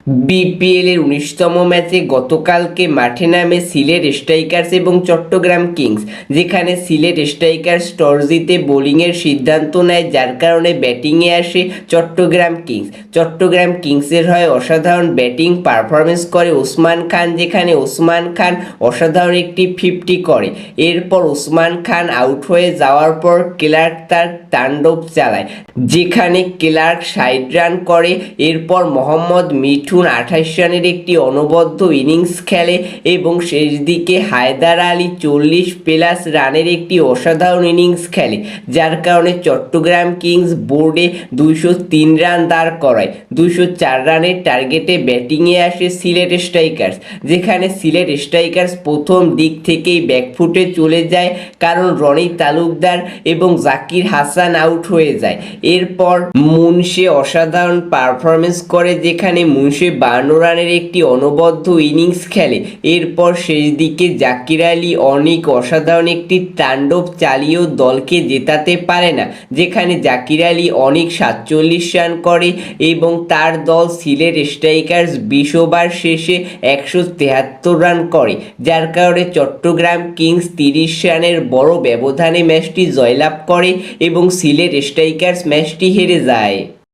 BPL এর 19তম ম্যাচে গতকালকে মাঠে নামে সিলেট স্ট্রাইকার্স এবং চট্টগ্রাম কিংস, যেখানে সিলেট স্ট্রাইকার্স টস জিতে বোলিংয়ের সিদ্ধান্ত নেয়, যার কারণে ব্যাটিংয়ে আসে চট্টগ্রাম কিংস। চট্টগ্রাম কিংসের হয়ে অসাধারণ ব্যাটিং পারফরমেন্স করে ওসমান খান, যেখানে ওসমান খান অসাধারণ একটি 50 করে। এরপর ওসমান খান আউট হয়ে যাওয়ার পর ক্লার্ক তার তাণ্ডব চালায়, যেখানে ক্লার্ক 60 রান করে। এরপর মোহাম্মদ মিঠুন 28 রানের একটি অনবদ্য ইনিংস খেলে এবং শেষ দিকে হায়দার আলী 40+ রানের একটি অসাধারণ ইনিংস খেলে, যার কারণে চট্টগ্রাম কিংস বোর্ডে 203 রান দাঁড় করায়। 204 রানের টার্গেটে ব্যাটিংয়ে আসে সিলেট স্ট্রাইকার্স, যেখানে সিলেট স্ট্রাইকার্স প্রথম দিক থেকেই ব্যাকফুটে চলে যায়, কারণ রনি তালুকদার এবং জাকির হাসান আউট হয়ে যায়। এরপর মুনশে অসাধারণ পারফরমেন্স করে, যেখানে মুনশে 52 রানের একটি অনবদ্য ইনিংস খেলে। এরপর শেষ দিকে জাকির আলী অনেক অসাধারণ একটি তাণ্ডব চালিয়েও দলকে জেতাতে পারে না, যেখানে জাকির আলী অনেক 47 রান করে এবং তার দল সিলেট স্ট্রাইকার্স 20 ওভার শেষে 173 রান করে, যার কারণে চট্টগ্রাম কিংস 30 রানের বড় ব্যবধানে ম্যাচটি জয়লাভ করে এবং সিলেট স্ট্রাইকার্স ম্যাচটি হেরে যায়।